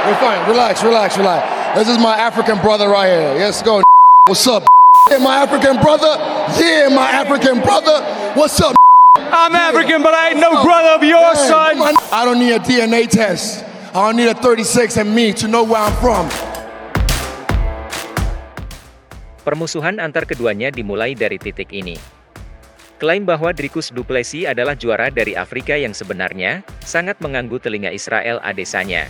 We're fine. Relax. This is my African brother right here. Let's go. What's up? Yeah, my African brother. What's up? I'm African, but I ain't no brother of yours, son. I don't need a DNA test. I don't need a 36andMe to know where I'm from. Permusuhan antar keduanya dimulai dari titik ini. Klaim bahwa Dricus du Plessis adalah juara dari Afrika yang sebenarnya, sangat mengganggu telinga Israel Adesanya.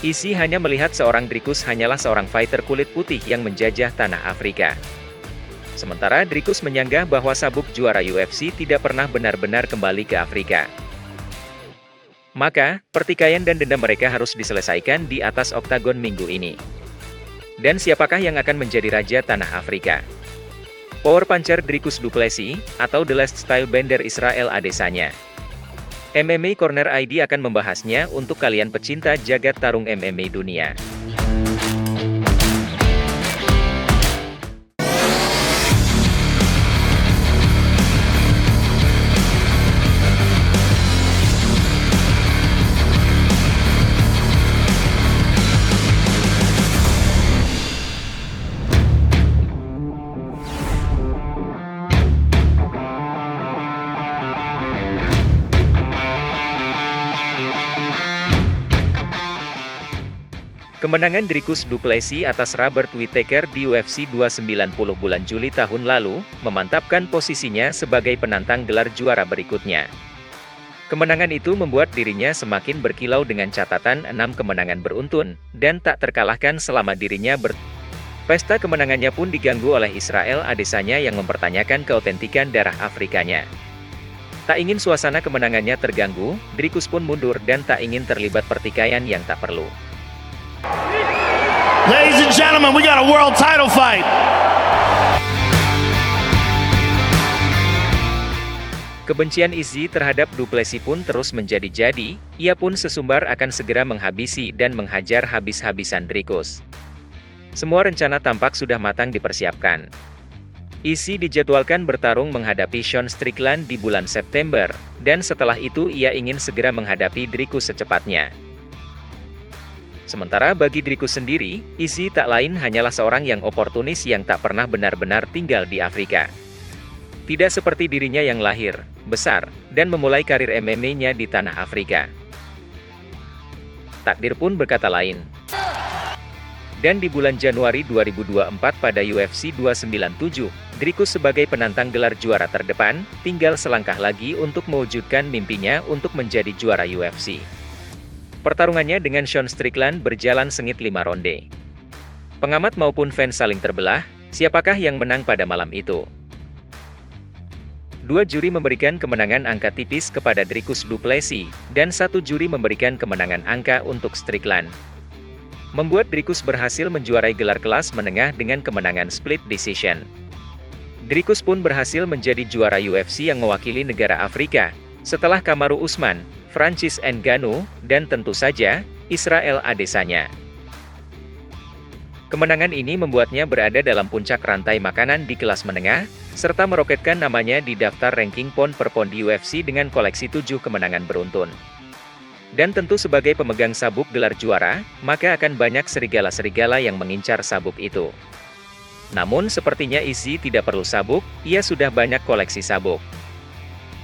Izzy hanya melihat seorang Dricus hanyalah seorang fighter kulit putih yang menjajah tanah Afrika. Sementara Dricus menyanggah bahwa sabuk juara UFC tidak pernah benar-benar kembali ke Afrika. Maka, pertikaian dan dendam mereka harus diselesaikan di atas oktagon minggu ini. Dan siapakah yang akan menjadi raja tanah Afrika? Power puncher Dricus du Plessis, atau The Last Stylebender Israel Adesanya. MMA Corner ID akan membahasnya untuk kalian pecinta jagat tarung MMA dunia. Kemenangan Dricus du Plessis atas Robert Whittaker di UFC 290 bulan Juli tahun lalu, memantapkan posisinya sebagai penantang gelar juara berikutnya. Kemenangan itu membuat dirinya semakin berkilau dengan catatan 6 kemenangan beruntun, dan tak terkalahkan selama dirinya Pesta kemenangannya pun diganggu oleh Israel Adesanya yang mempertanyakan keautentikan darah Afrikanya. Tak ingin suasana kemenangannya terganggu, Dricus pun mundur dan tak ingin terlibat pertikaian yang tak perlu. Ladies and gentlemen, we got a world title fight. Kebencian Izzy terhadap du Plessis pun terus menjadi-jadi, ia pun sesumbar akan segera menghabisi dan menghajar habis-habisan Dricus. Semua rencana tampak sudah matang dipersiapkan. Izzy dijadwalkan bertarung menghadapi Sean Strickland di bulan September, dan setelah itu ia ingin segera menghadapi Dricus secepatnya. Sementara bagi Dricus sendiri, Izzy tak lain hanyalah seorang yang oportunis yang tak pernah benar-benar tinggal di Afrika. Tidak seperti dirinya yang lahir, besar, dan memulai karir MMA-nya di tanah Afrika. Takdir pun berkata lain. Dan di bulan Januari 2024 pada UFC 297, Dricus sebagai penantang gelar juara terdepan, tinggal selangkah lagi untuk mewujudkan mimpinya untuk menjadi juara UFC. Pertarungannya dengan Sean Strickland berjalan sengit 5 ronde. Pengamat maupun fans saling terbelah, siapakah yang menang pada malam itu? Dua juri memberikan kemenangan angka tipis kepada Dricus du Plessis, dan satu juri memberikan kemenangan angka untuk Strickland. Membuat Dricus berhasil menjuarai gelar kelas menengah dengan kemenangan split decision. Dricus pun berhasil menjadi juara UFC yang mewakili negara Afrika, setelah Kamaru Usman, Francis Ngannou, dan tentu saja, Israel Adesanya. Kemenangan ini membuatnya berada dalam puncak rantai makanan di kelas menengah, serta meroketkan namanya di daftar ranking pound per pound di UFC dengan koleksi 7 kemenangan beruntun. Dan tentu sebagai pemegang sabuk gelar juara, maka akan banyak serigala-serigala yang mengincar sabuk itu. Namun sepertinya Izzy tidak perlu sabuk, ia sudah banyak koleksi sabuk.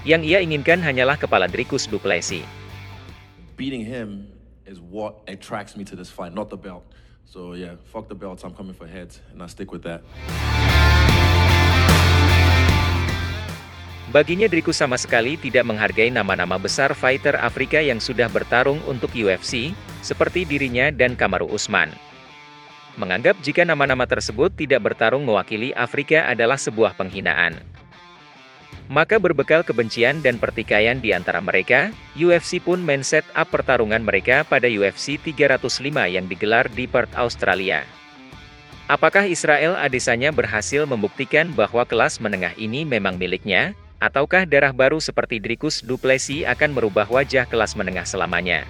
Yang ia inginkan hanyalah kepala Dricus du Plessis. Beating him is what attracts me to this fight, not the belt. So yeah, fuck the belts, I'm coming for heads, and I stick with that. Baginya Dricus sama sekali tidak menghargai nama-nama besar fighter Afrika yang sudah bertarung untuk UFC, seperti dirinya dan Kamaru Usman. Menganggap jika nama-nama tersebut tidak bertarung mewakili Afrika adalah sebuah penghinaan. Maka berbekal kebencian dan pertikaian di antara mereka, UFC pun men-set up pertarungan mereka pada UFC 305 yang digelar di Perth, Australia. Apakah Israel Adesanya berhasil membuktikan bahwa kelas menengah ini memang miliknya, ataukah darah baru seperti Dricus du Plessis akan merubah wajah kelas menengah selamanya?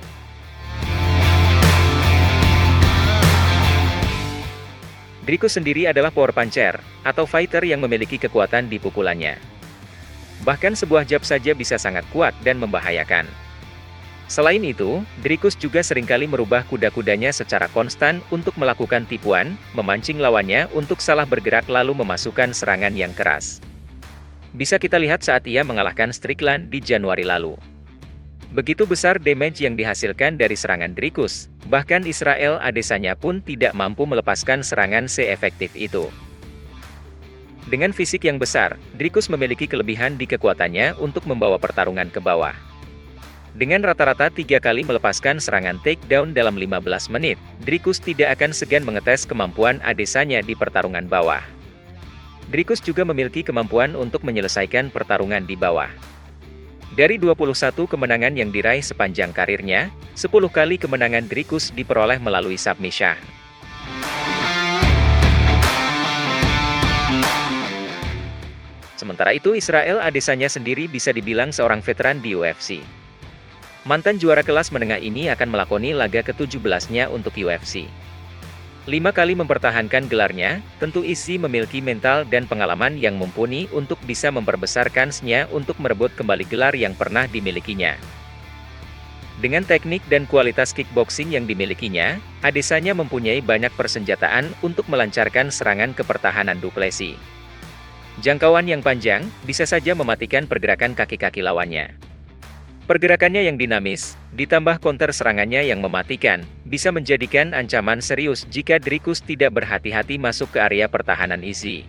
Dricus sendiri adalah power puncher, atau fighter yang memiliki kekuatan di pukulannya. Bahkan sebuah jab saja bisa sangat kuat dan membahayakan. Selain itu, Dricus juga seringkali merubah kuda-kudanya secara konstan untuk melakukan tipuan, memancing lawannya untuk salah bergerak lalu memasukkan serangan yang keras. Bisa kita lihat saat ia mengalahkan Strickland di Januari lalu. Begitu besar damage yang dihasilkan dari serangan Dricus, bahkan Israel Adesanya pun tidak mampu melepaskan serangan se-efektif itu. Dengan fisik yang besar, Dricus memiliki kelebihan di kekuatannya untuk membawa pertarungan ke bawah. Dengan rata-rata 3 kali melepaskan serangan takedown dalam 15 menit, Dricus tidak akan segan mengetes kemampuan Adesanya di pertarungan bawah. Dricus juga memiliki kemampuan untuk menyelesaikan pertarungan di bawah. Dari 21 kemenangan yang diraih sepanjang karirnya, 10 kali kemenangan Dricus diperoleh melalui submission. Sementara itu Israel Adesanya sendiri bisa dibilang seorang veteran di UFC. Mantan juara kelas menengah ini akan melakoni laga ke-17-nya untuk UFC. 5 kali mempertahankan gelarnya, tentu Izzy memiliki mental dan pengalaman yang mumpuni untuk bisa memperbesar kansnya untuk merebut kembali gelar yang pernah dimilikinya. Dengan teknik dan kualitas kickboxing yang dimilikinya, Adesanya mempunyai banyak persenjataan untuk melancarkan serangan ke pertahanan Du Plessis. Jangkauan yang panjang, bisa saja mematikan pergerakan kaki-kaki lawannya. Pergerakannya yang dinamis, ditambah counter serangannya yang mematikan, bisa menjadikan ancaman serius jika Dricus tidak berhati-hati masuk ke area pertahanan Izzy.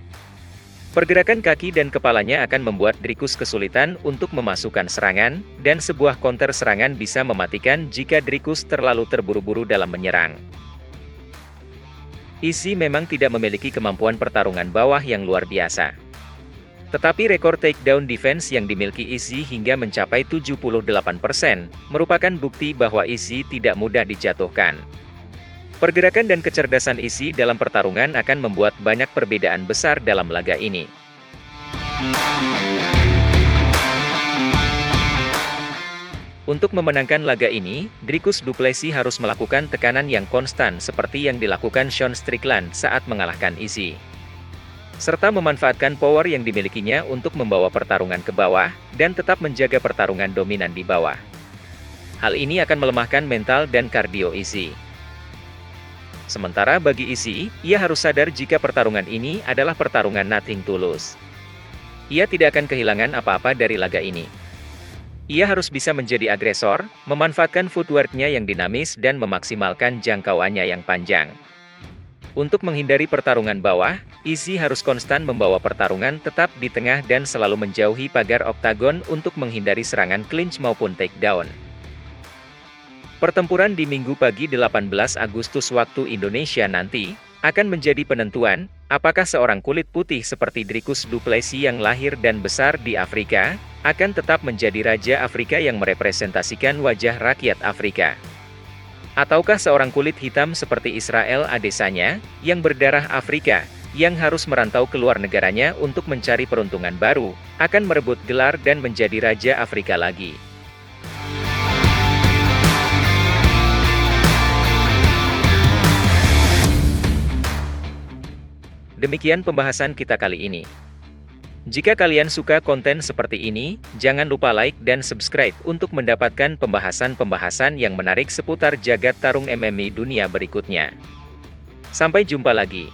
Pergerakan kaki dan kepalanya akan membuat Dricus kesulitan untuk memasukkan serangan, dan sebuah counter serangan bisa mematikan jika Dricus terlalu terburu-buru dalam menyerang. Izzy memang tidak memiliki kemampuan pertarungan bawah yang luar biasa. Tetapi rekor takedown defense yang dimiliki Izzy hingga mencapai 78%, merupakan bukti bahwa Izzy tidak mudah dijatuhkan. Pergerakan dan kecerdasan Izzy dalam pertarungan akan membuat banyak perbedaan besar dalam laga ini. Untuk memenangkan laga ini, Dricus Du Plessis harus melakukan tekanan yang konstan seperti yang dilakukan Sean Strickland saat mengalahkan Izzy, serta memanfaatkan power yang dimilikinya untuk membawa pertarungan ke bawah, dan tetap menjaga pertarungan dominan di bawah. Hal ini akan melemahkan mental dan kardio Izzy. Sementara bagi Izzy, ia harus sadar jika pertarungan ini adalah pertarungan nothing to lose. Ia tidak akan kehilangan apa-apa dari laga ini. Ia harus bisa menjadi agresor, memanfaatkan footwork-nya yang dinamis dan memaksimalkan jangkauannya yang panjang. Untuk menghindari pertarungan bawah, Izzy harus konstan membawa pertarungan tetap di tengah dan selalu menjauhi pagar oktagon untuk menghindari serangan clinch maupun takedown. Pertempuran di Minggu pagi 18 Agustus waktu Indonesia nanti, akan menjadi penentuan, apakah seorang kulit putih seperti Dricus Du Plessis yang lahir dan besar di Afrika, akan tetap menjadi Raja Afrika yang merepresentasikan wajah rakyat Afrika. Ataukah seorang kulit hitam seperti Israel Adesanya, yang berdarah Afrika, yang harus merantau keluar negaranya untuk mencari peruntungan baru, akan merebut gelar dan menjadi Raja Afrika lagi. Demikian pembahasan kita kali ini. Jika kalian suka konten seperti ini, jangan lupa like dan subscribe untuk mendapatkan pembahasan-pembahasan yang menarik seputar jagat tarung MMA dunia berikutnya. Sampai jumpa lagi.